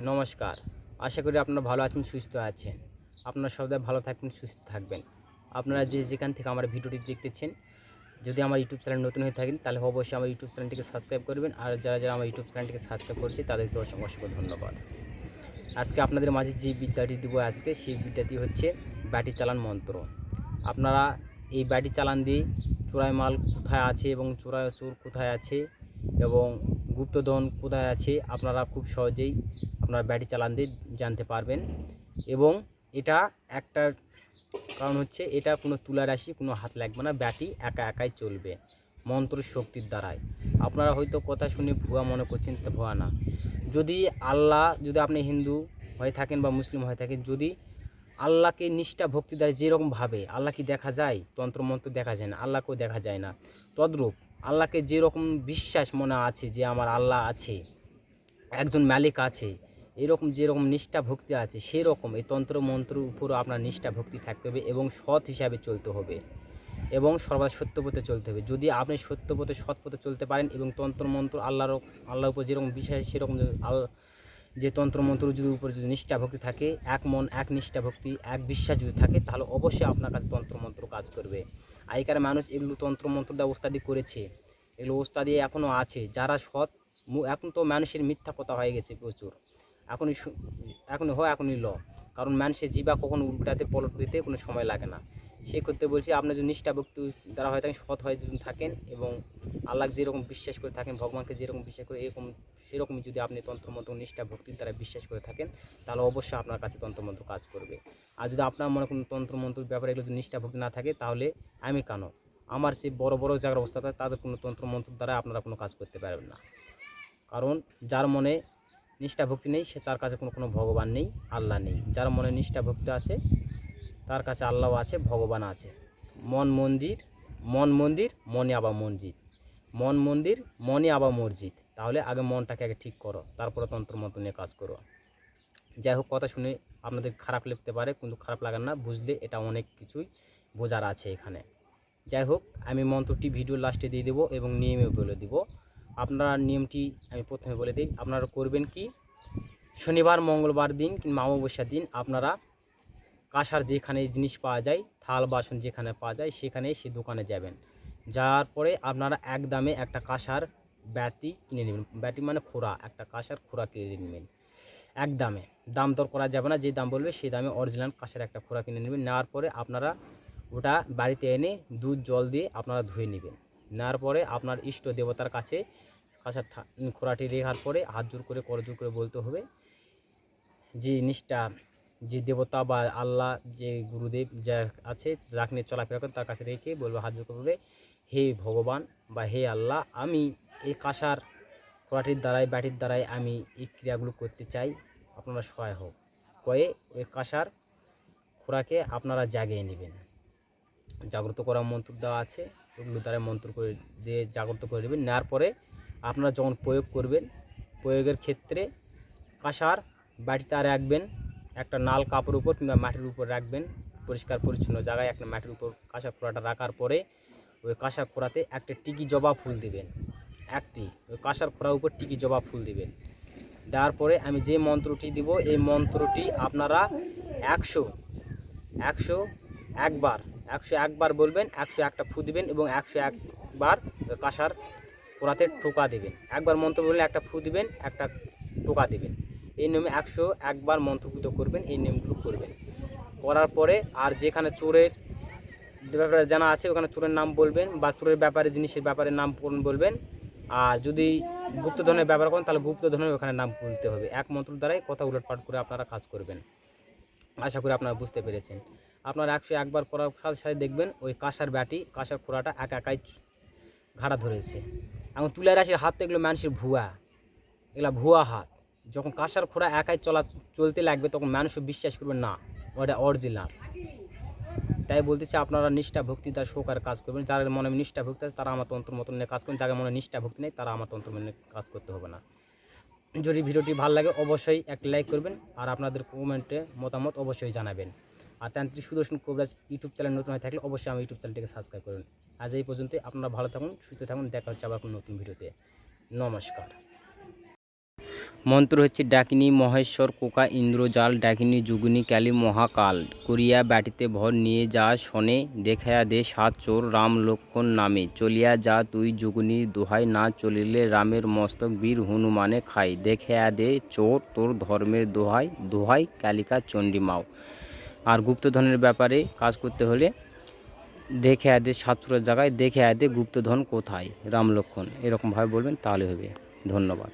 নমস্কার। আশা করি আপনারা ভালো আছেন, সুস্থ আছেন। আপনারা সবাই ভালো থাকবেন, সুস্থ থাকবেন। আপনারা যেখান থেকে আমার ভিডিওটি দেখতেছেন, যদি আমার ইউটিউব চ্যানেল নতুন হয়ে থাকেন তাহলে অবশ্যই আমার ইউটিউব চ্যানেলটিকে সাবস্ক্রাইব করবেন। আর যারা আমার ইউটিউব চ্যানেলটিকে সাবস্ক্রাইব করছে তাদেরকে অসংখ্য ধন্যবাদ। আজকে আপনাদের মাঝে যে বিদ্যাটি দিব সেই বিদ্যাটি হচ্ছে ব্যাটি চালান মন্ত্র। আপনারা এই ব্যাটি চালান দিয়ে চোরাই মাল কোথায় আছে এবং চোর কোথায় আছে এবং গুপ্তধন কোথায় আছে আপনারা খুব সহজেই আপনারা ব্যাটি চালান দিয়ে জানতে পারবেন। এবং এটা একটা কারণ হচ্ছে এটা কোনো তুলা রাশি, কোনো হাত লাগবে না, ব্যাটি একাই চলবে মন্ত্র শক্তির দ্বারাই। আপনারা হয়তো কথা শুনে ভুয়া মনে করছেন, তা ভুয়া না। যদি আপনি হিন্দু হয়ে থাকেন বা মুসলিম হয়ে থাকেন, যদি আল্লাহকে নিষ্ঠা ভক্তি দ্বারা যেরকমভাবে, আল্লাহ কি দেখা যায়? তন্ত্রমন্ত্র দেখা যায় না, আল্লাহকেও দেখা যায় না। তদ্রূপ আল্লাহকে যেরকম বিশ্বাস মনে আছে যে আমার আল্লাহ আছে, একজন মালিক আছে, এরকম যেরকম নিষ্ঠা ভক্তি আছে, সেই রকম এই তন্ত্রমন্ত্রের উপরও আপনার নিষ্ঠা ভক্তি থাকতে হবে এবং সৎ হিসাবে চলতে হবে এবং সর্বদা সত্যপথে চলতে হবে। যদি আপনি সত্যপথে সৎপথে চলতে পারেন এবং তন্ত্রমন্ত্র আল্লাহর উপর যেরকম বিশ্বাস, সেরকম যে তন্ত্রমন্ত্র যদি উপরে যদি নিষ্ঠা ভক্তি থাকে, এক মন এক নিষ্ঠা ভক্তি এক বিশ্বাস যদি থাকে, তাহলে অবশ্যই আপনার কাছে তন্ত্রমন্ত্র কাজ করবে। আগেকার মানুষ এগুলো তন্ত্রমন্ত্র দেওয়া ওস্তাদি করেছে, এগুলো ওস্তাদি এখনও আছে। যারা সৎ, এখন তো মানুষের মিথ্যা কথা হয়ে গেছে প্রচুর, এখনই ল। কারণ মানুষের জিবা কখন উল্টাতে পলট দিতে কোনো সময় লাগে না। সেই ক্ষেত্রে বলছি, আপনার যদি নিষ্ঠা ভক্তি দ্বারা হয়ে থাকেন, সৎ হয়ে যদি থাকেন এবং আল্লাহকে যেরকম বিশ্বাস করে থাকেন, ভগবানকে যেরকম বিশ্বাস করে সেরকমই যদি আপনি তন্ত্রমন্ত্র নিষ্ঠা ভক্তির দ্বারা বিশ্বাস করে থাকেন, তাহলে অবশ্যই আপনার কাছে তন্ত্রমন্ত্র কাজ করবে। আর যদি আপনার মনে কোনো তন্ত্রমন্ত্রের ব্যাপারে এগুলো যদি নিষ্ঠা ভক্তি না থাকে, তাহলে আমি কেন, আমার যে বড় জায়গার অবস্থা থাকে, তাদের কোনো তন্ত্রমন্ত্রের দ্বারা আপনারা কোনো কাজ করতে পারবেন না। কারণ যার মনে নিষ্ঠা ভক্তি নেই, তার কাছে কোনো ভগবান নেই, আল্লাহ নেই। যার মনে নিষ্ঠা ভক্তি আছে, তার কাছে আল্লাহ আছে, ভগবান আছে। মন মন্দির মনে আবার মসজিদ, মন মন্দির মনে আবার মসজিদ। তাহলে আগে মনটাকে আগে ঠিক করো, তারপরে তন্ত্রমন্ত্র নিয়ে কাজ করো। যাই হোক, কথা শুনে আপনাদের খারাপ লাগতে পারে, কিন্তু খারাপ লাগার না, বুঝলে এটা অনেক কিছুই বোঝার আছে এখানে। যাই হোক, আমি মন্ত্রটি ভিডিও লাস্টে দিয়ে দেবো এবং নিয়মেও বলে দিব। আপনারা নিয়মটি আমি প্রথমে বলে দিই। আপনারা করবেন কি, শনিবার মঙ্গলবার দিন কিংবা অমাবস্যার দিন আপনারা কাঁসার যেখানে জিনিস পাওয়া যায়, থাল বাসন যেখানে পাওয়া যায়, সেখানে সেই দোকানে যাবেন। যাওয়ার পরে আপনারা এক দামে একটা কাঁসার ব্যাটি কিনে নেবেন। ব্যাটি মানে খোড়া, একটা কাঁসার খোড়া কিনে নেবেন এক দামে। দাম দর করা যাবে না, যে দাম বলবে সেই দামে অরিজিনাল কাঁসার একটা খোড়া কিনে নেবেন। নেওয়ার পরে আপনারা ওটা বাড়িতে এনে দুধ জল দিয়ে আপনারা ধুয়ে নেবেন। নেওয়ার পরে আপনার ইষ্ট দেবতার কাছে কাঁসার খোড়াটি রেখার পরে হাত জোর করে করজোর করে বলতে হবে, যে নিষ্ঠা, যে দেবতা বা আল্লাহ, যে গুরুদেব যা আছে, যাকে নিয়ে চলাফেরা করেন, তার কাছে রেখে বলবো, হাত জোর করবে, হে ভগবান বা হে আল্লাহ, আমি এই কাঁসার খোড়াটির দ্বারাই, ব্যাটির দ্বারাই আমি এই ক্রিয়াগুলো করতে চাই, আপনারা সহায় হোক। কয়ে ওই কাঁসার খোড়াকে আপনারা জাগিয়ে নেবেন। জাগ্রত করা মন্ত্র দেওয়া আছে, ওগুলো দ্বারা মন্ত্র করে দিয়ে জাগ্রত করে নেবেন। নেওয়ার পরে আপনারা যখন প্রয়োগ করবেন, প্রয়োগের ক্ষেত্রে কাঁসার বাটিতে রাখবেন একটা নাল কাপড়ের উপর কিংবা মাটির উপর রাখবেন, পরিষ্কার পরিচ্ছন্ন জায়গায় একটা মাটির উপর কাঁসার খোড়াটা রাখার পরে ওই কাঁসার খোড়াতে একটা টিকি জবা ফুল দেবেন। ওই কাঁসার খোড়ার উপর টিকি জবা ফুল দেবেন। দেওয়ার পরে আমি যে মন্ত্রটি দিব, এই মন্ত্রটি আপনারা 101বার বলবেন, 101টা ফু দিবেন এবং 101বার কাঁসার খোড়াতে টোকা দেবেন। একবার মন্ত্র বললে একটা ফু দিবেন, একটা টোকা দেবেন। এই নিয়মে 101বার মন্ত্রপুত করবেন। এই নিয়মগুলো করবেন। করার পরে আর যেখানে চোরের ব্যাপারে জানা আছে, ওখানে চোরের নাম বলবেন, বা চোরের ব্যাপারে জিনিসের ব্যাপারে নাম বলবেন। আর যদি গুপ্তধনের ব্যবহার করেন, তাহলে গুপ্তধনের ওখানে নাম বলতে হবে। এক মন্ত্র দ্বারাই কথা উলটপাট করে আপনারা কাজ করবেন। আশা করি আপনারা বুঝতে পেরেছেন। আপনারা 101বার করার সাথে সাথে দেখবেন ওই কাঁসার ব্যাটি, কাঁসার খোড়াটা একাই ঘাড়া ধরেছে। এখন তুলে রাশির হাত তো এগুলো মানুষের এগুলো ভুয়া হাত। যখন কাঁসার খোড়া একাই চলতে লাগবে, তখন মানুষও বিশ্বাস করবে না ওটা অরিজিনাল। তাই বলতেছি, আপনারা নিষ্ঠা ভক্তি তার সহকারে কাজ করবেন। যার মনে নিষ্ঠা ভক্তি আছে, তারা আমার তন্ত্র মতন নিয়ে কাজ করবেন। যাদের মনে নিষ্ঠা ভক্তি নেই, তারা আমার তন্ত্র নিয়ে কাজ করতে হবে না। যদি ভিডিওটি ভালো লাগে, অবশ্যই একটা লাইক করবেন আর আপনাদের কমেন্টে মতামত অবশ্যই জানাবেন। আর তান্ত্রিক সুদর্শন কবিরাজ ইউটিউব চ্যানেল নতুন হয়ে থাকলে অবশ্যই আমার ইউটিউব চ্যানেলটিকে সাবস্ক্রাইব করুন। আজ এই পর্যন্ত। আপনারা ভালো থাকুন, সুস্থ থাকুন। দেখা হচ্ছে আবার কোনো নতুন ভিডিওতে। নমস্কার। মন্ত্র হচ্ছে ডাকিনী মহেশ্বর কোকা ইন্দ্রজাল ডাকিনী যুগিনী ক্যালি মহাকাল করিয়া ব্যাটিতে ভর নিয়ে যা শনে দেখায়া দে 7 চোর রাম লক্ষ্মণ নামে চলিয়া যা তুই যুগিনীর দোহাই না চলিলে রামের মস্তক বীর হনুমানে খাই দেখায়া দে চোর তোর ধর্মের দোহাই দোহাই কালিকা চণ্ডী মাও। আর গুপ্তধনের ব্যাপারে কাজ করতে হলে দেখে আদে 7 চোরের জায়গায় দেখে আদে গুপ্তধন কোথায় রাম লক্ষ্মণ এরকমভাবে বলবেন, তাহলে হবে। ধন্যবাদ।